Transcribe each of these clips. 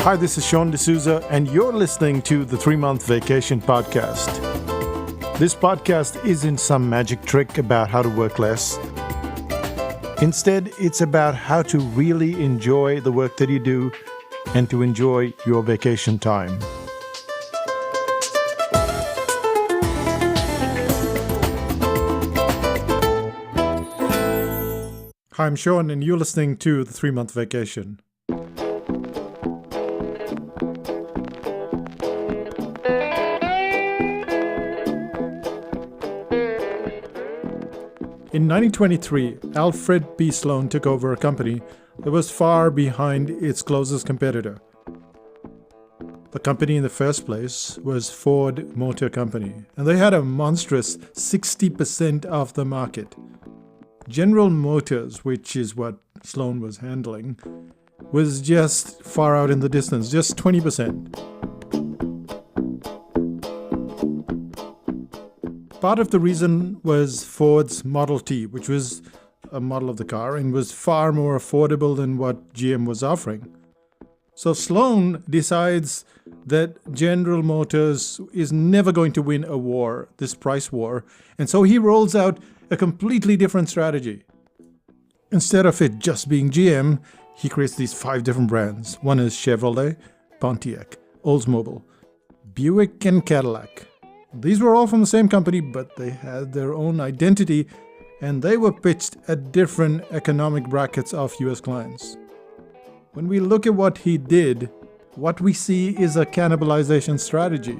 Hi, this is Sean D'Souza, and you're listening to the 3-Month Vacation Podcast. This podcast isn't some magic trick about how to work less. Instead, it's about how to really enjoy the work that you do and to enjoy your vacation time. Hi, I'm Sean, and you're listening to the 3-Month Vacation. In 1923, Alfred B. Sloan took over a company that was far behind its closest competitor. The company in the first place was Ford Motor Company, and they had a monstrous 60% of the market. General Motors, which is what Sloan was handling, was just far out in the distance, just 20%. Part of the reason was Ford's Model T, which was a model of the car and was far more affordable than what GM was offering. So Sloan decides that General Motors is never going to win a war, this price war, and so he rolls out a completely different strategy. Instead of it just being GM, he creates these 5 different brands. One is Chevrolet, Pontiac, Oldsmobile, Buick, and Cadillac. These were all from the same company, but they had their own identity, and they were pitched at different economic brackets of US clients. When we look at what he did, what we see is a cannibalization strategy.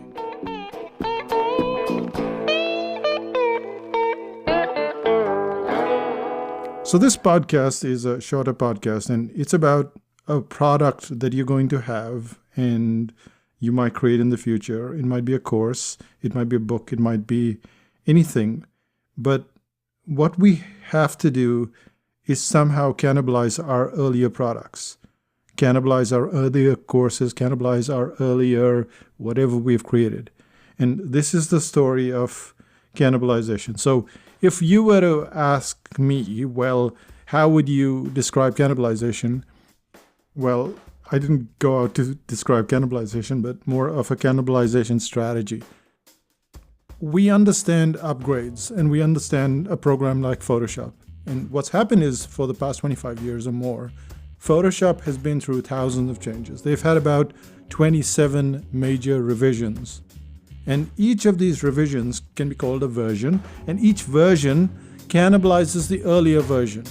So this podcast is a shorter podcast, and it's about a product that you're going to have and you might create in the future. It might be a course, it might be a book, it might be anything. But what we have to do is somehow cannibalize our earlier products, cannibalize our earlier courses, cannibalize our earlier whatever we've created. And this is the story of cannibalization. So if you were to ask me, well, how would you describe cannibalization? Well, I didn't go out to describe cannibalization, but more of a cannibalization strategy. We understand upgrades and we understand a program like Photoshop. And what's happened is for the past 25 years or more, Photoshop has been through thousands of changes. They've had about 27 major revisions. And each of these revisions can be called a version, and each version cannibalizes the earlier version.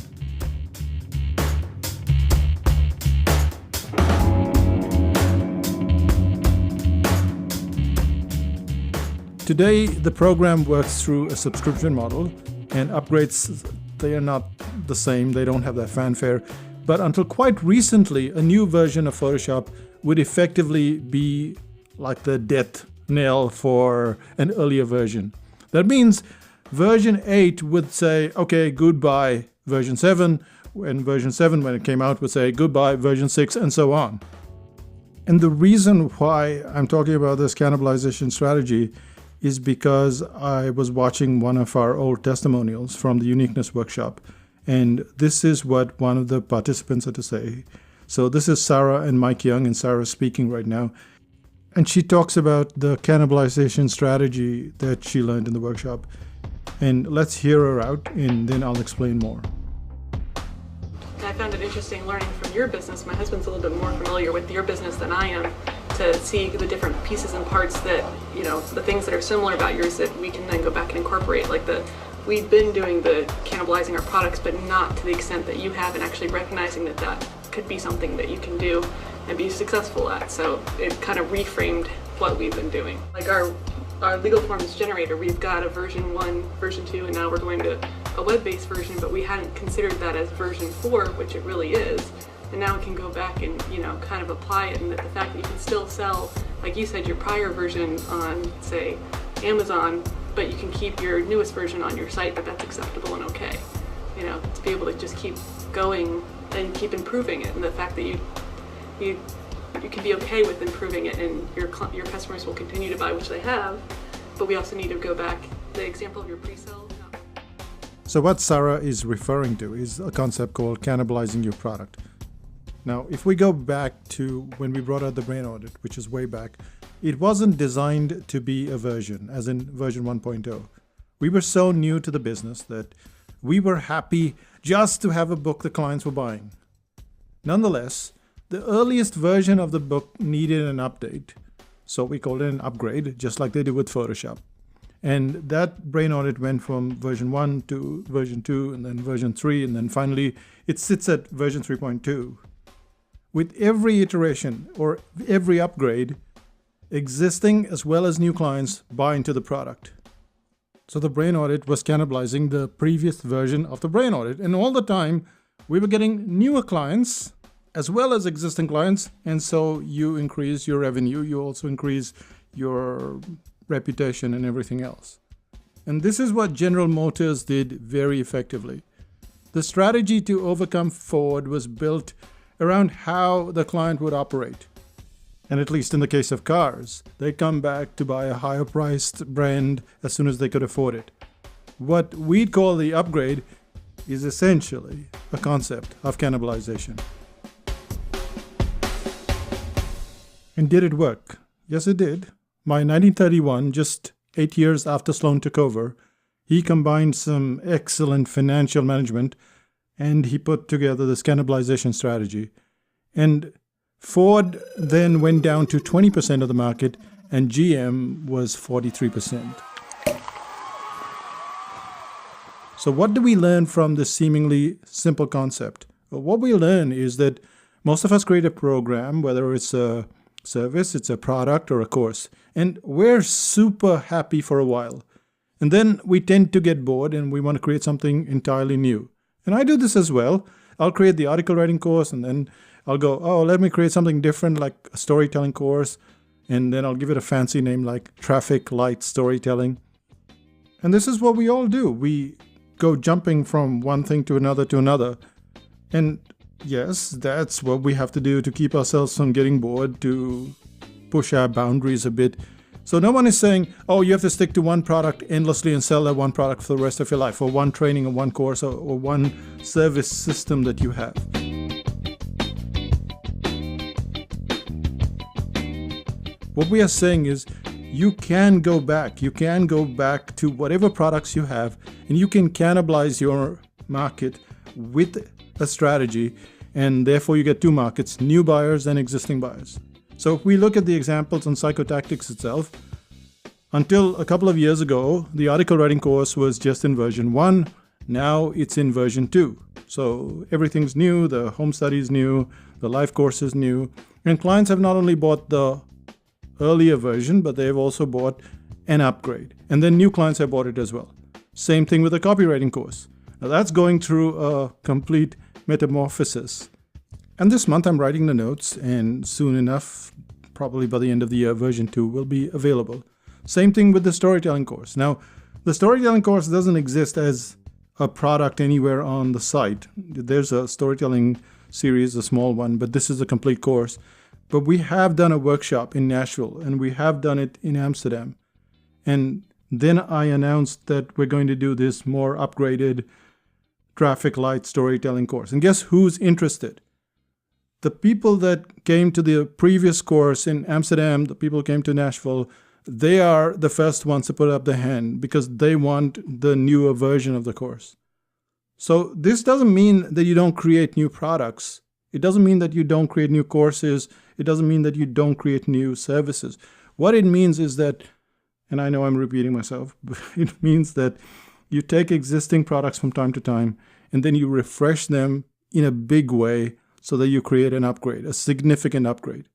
Today, the program works through a subscription model, and upgrades, they are not the same, they don't have that fanfare. But until quite recently, a new version of Photoshop would effectively be like the death knell for an earlier version. That means version 8 would say, okay, goodbye version 7, and version 7, when it came out, would say goodbye version 6, and so on. And the reason why I'm talking about this cannibalization strategy is because I was watching one of our old testimonials from the Uniqueness Workshop, and this is what one of the participants had to say. So this is Sarah and Mike Young, and Sarah's speaking right now. And she talks about the cannibalization strategy that she learned in the workshop. And let's hear her out, and then I'll explain more. I found it interesting learning from your business. My husband's a little bit more familiar with your business than I am, to see the different pieces and parts that, the things that are similar about yours that we can then go back and incorporate. We've been doing the cannibalizing our products, but not to the extent that you have, and actually recognizing that that could be something that you can do and be successful at. So it kind of reframed what we've been doing. Like our legal forms generator, we've got a version 1, version 2, and now we're going to a web-based version, but we hadn't considered that as version 4, which it really is. And now we can go back and, kind of apply it, and the fact that you can still sell, like you said, your prior version on, say, Amazon, but you can keep your newest version on your site, that's acceptable and okay. To be able to just keep going and keep improving it, and the fact that you can be okay with improving it, and your customers will continue to buy, which they have, but we also need to go back. The example of your pre-sale. So what Sarah is referring to is a concept called cannibalizing your product. Now, if we go back to when we brought out the brain audit, which is way back, it wasn't designed to be a version, as in version 1.0. We were so new to the business that we were happy just to have a book the clients were buying. Nonetheless, the earliest version of the book needed an update, so we called it an upgrade, just like they do with Photoshop. And that brain audit went from version 1 to version 2, and then version 3, and then finally it sits at version 3.2. With every iteration or every upgrade, existing as well as new clients buy into the product. So the brain audit was cannibalizing the previous version of the brain audit. And all the time, we were getting newer clients as well as existing clients. And so you increase your revenue. You also increase your reputation and everything else. And this is what General Motors did very effectively. The strategy to overcome Ford was built around how the client would operate. And at least in the case of cars, they come back to buy a higher priced brand as soon as they could afford it. What we'd call the upgrade is essentially a concept of cannibalization. And did it work? Yes, it did. By 1931, just 8 years after Sloan took over, he combined some excellent financial management and he put together this cannibalization strategy. And Ford then went down to 20% of the market and GM was 43%. So what do we learn from this seemingly simple concept? Well, what we learn is that most of us create a program, whether it's a service, it's a product, or a course, and we're super happy for a while. And then we tend to get bored and we want to create something entirely new. And I do this as well. I'll create the article writing course and then I'll go, oh, let me create something different like a storytelling course. And then I'll give it a fancy name like traffic light storytelling. And this is what we all do. We go jumping from one thing to another. And yes, that's what we have to do to keep ourselves from getting bored, to push our boundaries a bit. So no one is saying, oh, you have to stick to one product endlessly and sell that one product for the rest of your life, or one training or one course or one service system that you have. What we are saying is you can go back. You can go back to whatever products you have and you can cannibalize your market with a strategy, and therefore you get two markets, new buyers and existing buyers. So if we look at the examples on Psychotactics itself, until a couple of years ago, the article writing course was just in version 1. Now it's in version 2. So everything's new, the home study is new, the life course is new, and clients have not only bought the earlier version, but they've also bought an upgrade. And then new clients have bought it as well. Same thing with the copywriting course. Now that's going through a complete metamorphosis. And this month I'm writing the notes, and soon enough, probably by the end of the year, version 2 will be available. Same thing with the storytelling course. Now, the storytelling course doesn't exist as a product anywhere on the site. There's a storytelling series, a small one, but this is a complete course. But we have done a workshop in Nashville, and we have done it in Amsterdam. And then I announced that we're going to do this more upgraded traffic light storytelling course. And guess who's interested? The people that came to the previous course in Amsterdam, the people who came to Nashville, they are the first ones to put up their hand because they want the newer version of the course. So this doesn't mean that you don't create new products. It doesn't mean that you don't create new courses. It doesn't mean that you don't create new services. What it means is that, and I know I'm repeating myself, but it means that you take existing products from time to time and then you refresh them in a big way so that you create an upgrade, a significant upgrade.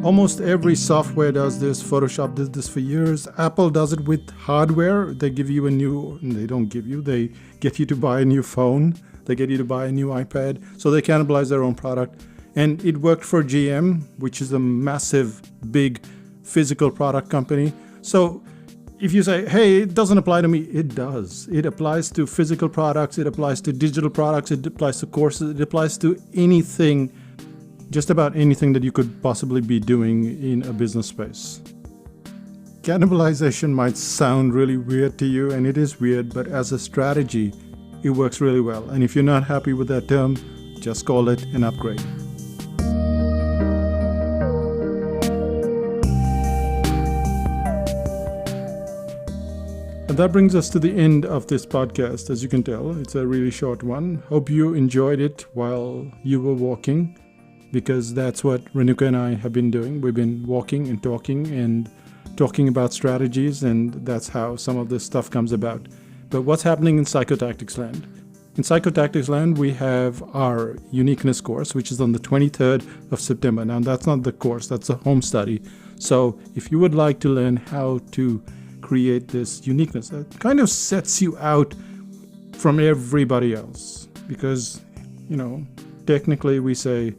Almost every software does this. Photoshop did this for years. Apple does it with hardware. They give you they don't give you, they get you to buy a new phone. They get you to buy a new iPad. So they cannibalize their own product. And it worked for GM, which is a massive, big physical product company. So if you say, hey, it doesn't apply to me, it does. It applies to physical products. It applies to digital products. It applies to courses. It applies to anything, just about anything that you could possibly be doing in a business space. Cannibalisation might sound really weird to you, and it is weird, but as a strategy, it works really well. And if you're not happy with that term, just call it an upgrade. And that brings us to the end of this podcast. As you can tell, it's a really short one. Hope you enjoyed it while you were walking, because that's what Renuka and I have been doing. We've been walking and talking about strategies, and that's how some of this stuff comes about. But what's happening in Psychotactics land? In Psychotactics land, we have our uniqueness course, which is on the 23rd of September. Now, that's not the course, that's a home study. So if you would like to learn how to create this uniqueness, that kind of sets you out from everybody else. Because, technically we say,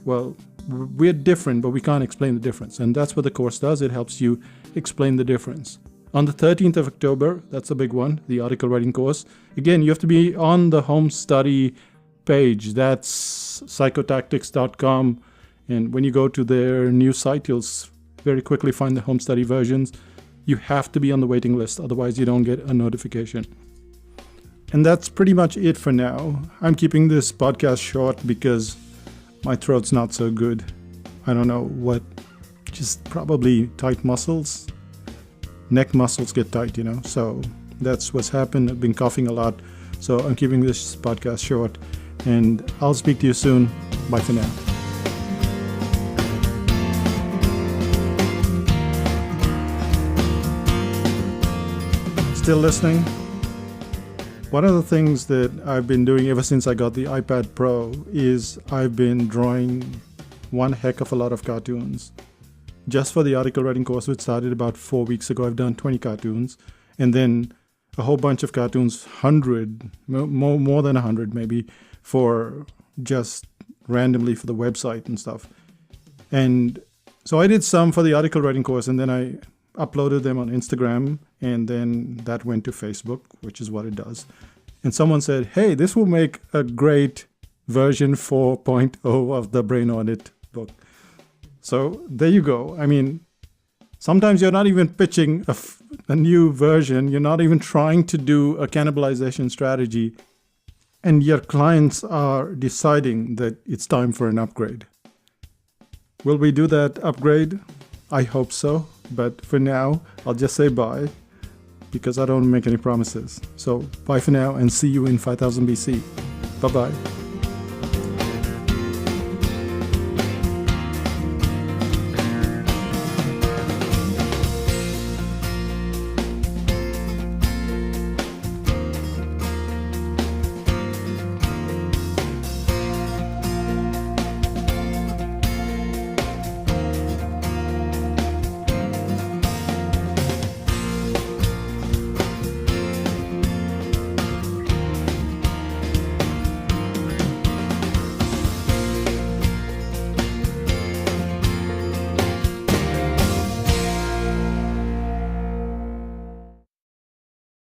well, we're different, but we can't explain the difference. And that's what the course does. It helps you explain the difference. On the 13th of October, that's a big one, the article writing course. Again, you have to be on the home study page. That's psychotactics.com. And when you go to their new site, you'll very quickly find the home study versions. You have to be on the waiting list, otherwise you don't get a notification. And that's pretty much it for now. I'm keeping this podcast short because my throat's not so good. I don't know what, just probably tight muscles. Neck muscles get tight, so that's what's happened. I've been coughing a lot, so I'm keeping this podcast short. And I'll speak to you soon. Bye for now. Still listening? One of the things that I've been doing ever since I got the iPad Pro is I've been drawing one heck of a lot of cartoons. Just for the article writing course, which started about 4 weeks ago, I've done 20 cartoons. And then a whole bunch of cartoons, 100, more than 100 maybe, for just randomly for the website and stuff. And so I did some for the article writing course, and then I uploaded them on Instagram, and then that went to Facebook, which is what it does. And someone said, hey, this will make a great version 4.0 of the Brain Audit book. So there you go. I mean, sometimes you're not even pitching a new version. You're not even trying to do a cannibalization strategy, and your clients are deciding that it's time for an upgrade. Will we do that upgrade? I hope so. But for now, I'll just say bye, because I don't make any promises. So bye for now, and see you in 5000 BC. Bye-bye.